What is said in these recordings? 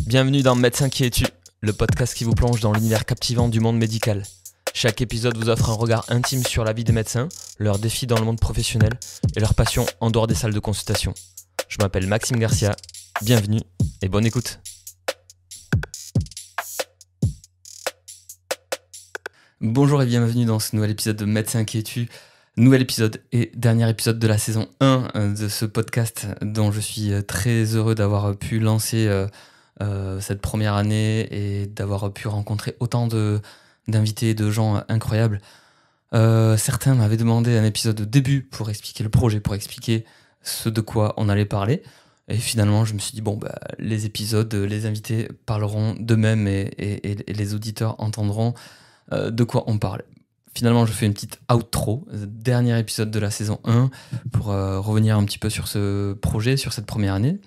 Bienvenue dans Médecin qui es-tu, le podcast qui vous plonge dans l'univers captivant du monde médical. Chaque épisode vous offre un regard intime sur la vie des médecins, leurs défis dans le monde professionnel et leurs passions en dehors des salles de consultation. Je m'appelle Maxime Garcia, bienvenue et bonne écoute. Bonjour et bienvenue dans ce nouvel épisode de Médecin qui es-tu. Nouvel épisode et dernier épisode de la saison 1 de ce podcast dont je suis très heureux d'avoir pu lancer cette première année et d'avoir pu rencontrer autant d'invités et de gens incroyables. Certains m'avaient demandé un épisode de début pour expliquer le projet, pour expliquer ce de quoi on allait parler. Et finalement, je me suis dit, les épisodes, les invités parleront d'eux-mêmes et les auditeurs entendront de quoi on parle. Finalement, je fais une petite outro, dernier épisode de la saison 1, pour revenir un petit peu sur ce projet, sur cette première année.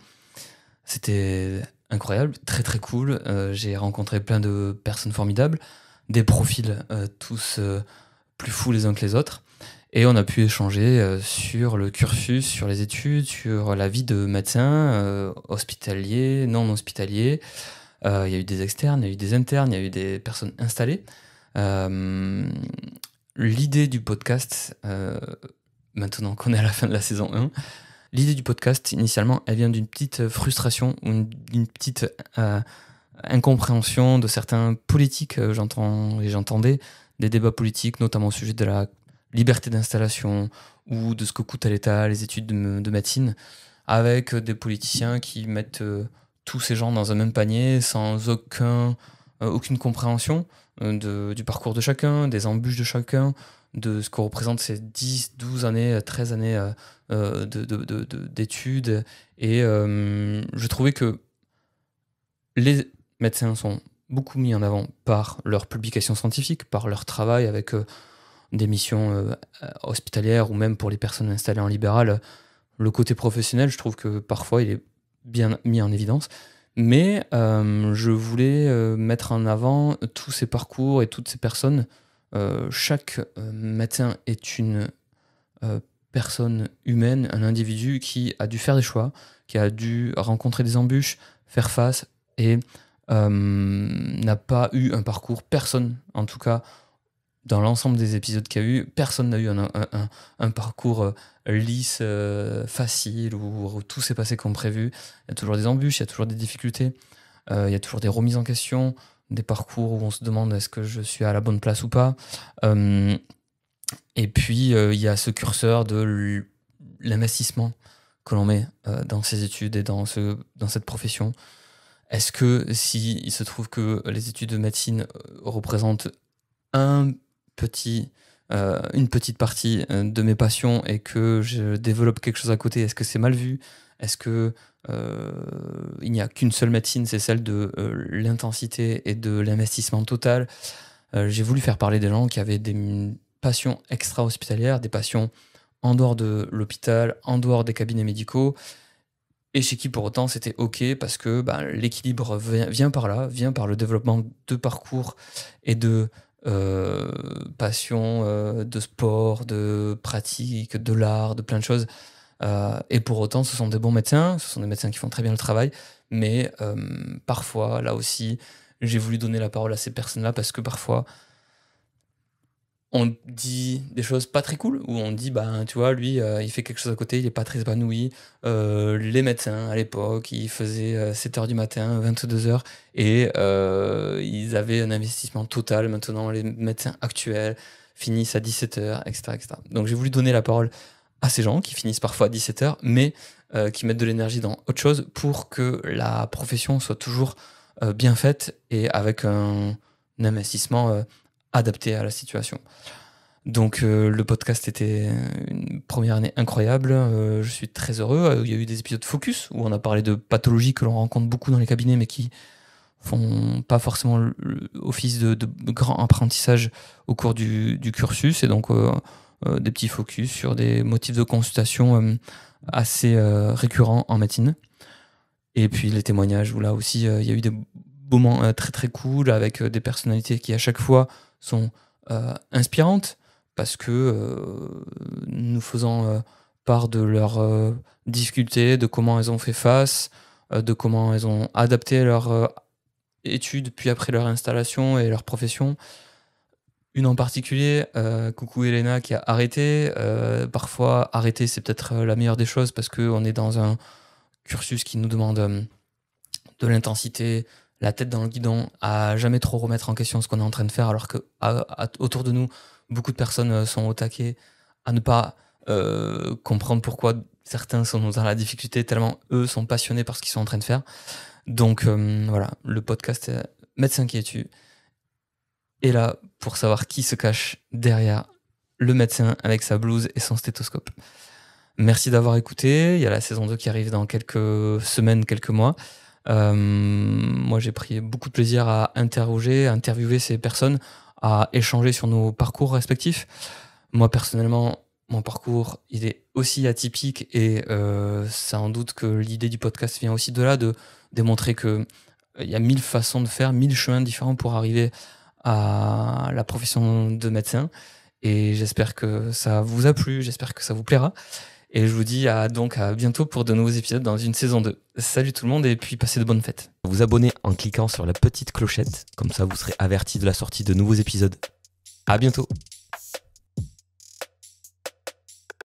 C'était incroyable, très très cool. J'ai rencontré plein de personnes formidables, des profils tous plus fous les uns que les autres. Et on a pu échanger sur le cursus, sur les études, sur la vie de médecin, hospitalier, non hospitalier. Il y a eu des externes, il y a eu des internes, il y a eu des personnes installées. L'idée du podcast, maintenant qu'on est à la fin de la saison 1, l'idée du podcast, initialement, elle vient d'une petite frustration ou d'une petite incompréhension de certains politiques. J'entendais des débats politiques, notamment au sujet de la liberté d'installation ou de ce que coûte à l'État les études de médecine, avec des politiciens qui mettent tous ces gens dans un même panier sans aucune compréhension du parcours de chacun, des embûches de chacun, de ce que représentent ces 10, 12 années, 13 années d'études. Et je trouvais que les médecins sont beaucoup mis en avant par leurs publications scientifiques, par leur travail avec des missions hospitalières ou même pour les personnes installées en libéral. Le côté professionnel, je trouve que parfois il est bien mis en évidence. Mais je voulais mettre en avant tous ces parcours et toutes ces personnes. Chaque médecin est une personne humaine, un individu qui a dû faire des choix, qui a dû rencontrer des embûches, faire face et n'a pas eu un parcours. Personne, en tout cas, dans l'ensemble des épisodes qu'il y a eu, personne n'a eu un parcours lisse, facile, où tout s'est passé comme prévu. Il y a toujours des embûches, il y a toujours des difficultés, il y a toujours des remises en question, des parcours où on se demande est-ce que je suis à la bonne place ou pas. Et puis, il y a ce curseur de l'investissement que l'on met dans ces études et dans cette profession. Est-ce que si il se trouve que les études de médecine représentent une petite partie de mes passions et que je développe quelque chose à côté, est-ce que c'est mal vu ? Est-ce que il n'y a qu'une seule médecine, c'est celle de l'intensité et de l'investissement total ? J'ai voulu faire parler des gens qui avaient des passions extra-hospitalières, des passions en dehors de l'hôpital, en dehors des cabinets médicaux, et chez qui pour autant c'était ok parce que l'équilibre vient par là, vient par le développement de parcours et de passion, de sport, de pratique, de l'art, de plein de choses. Et pour autant, ce sont des bons médecins, ce sont des médecins qui font très bien le travail, mais parfois, là aussi, j'ai voulu donner la parole à ces personnes-là parce que parfois, on dit des choses pas très cool, où on dit, tu vois, lui, il fait quelque chose à côté, il est pas très épanoui. Les médecins, à l'époque, ils faisaient 7h du matin, 22h, et ils avaient un investissement total. Maintenant, les médecins actuels finissent à 17h, etc., etc. Donc, j'ai voulu donner la parole à ces gens qui finissent parfois à 17h, mais qui mettent de l'énergie dans autre chose pour que la profession soit toujours bien faite et avec un investissement adapté à la situation. Donc le podcast était une première année incroyable, je suis très heureux. Il y a eu des épisodes focus où on a parlé de pathologies que l'on rencontre beaucoup dans les cabinets mais qui font pas forcément office de grand apprentissage au cours du cursus, et donc des petits focus sur des motifs de consultation assez récurrents en médecine. Et puis les témoignages où là aussi il y a eu des moments très très cool avec des personnalités qui à chaque fois sont inspirantes parce que nous faisant part de leurs difficultés, de comment elles ont fait face, de comment elles ont adapté leur études, puis après leur installation et leur profession. Une en particulier, coucou Elena, qui a arrêté. Parfois, arrêter, c'est peut-être la meilleure des choses parce qu'on est dans un cursus qui nous demande de l'intensité, la tête dans le guidon, à jamais trop remettre en question ce qu'on est en train de faire, alors que autour de nous, beaucoup de personnes sont au taquet, à ne pas comprendre pourquoi certains sont dans la difficulté, tellement eux sont passionnés par ce qu'ils sont en train de faire. Donc voilà, le podcast Médecin qui es-tu est là pour savoir qui se cache derrière le médecin avec sa blouse et son stéthoscope. Merci d'avoir écouté. Il y a la saison 2 qui arrive dans quelques semaines, quelques mois. Moi, j'ai pris beaucoup de plaisir à interviewer ces personnes, à échanger sur nos parcours respectifs. Moi, personnellement, mon parcours, il est aussi atypique et sans doute que l'idée du podcast vient aussi de là, de démontrer qu'il y a 1000 façons de faire, 1000 chemins différents pour arriver à la profession de médecin. Et j'espère que ça vous a plu, j'espère que ça vous plaira. Et je vous dis donc à bientôt pour de nouveaux épisodes dans une saison 2. Salut tout le monde et puis passez de bonnes fêtes. Vous abonnez en cliquant sur la petite clochette, comme ça vous serez averti de la sortie de nouveaux épisodes. À bientôt.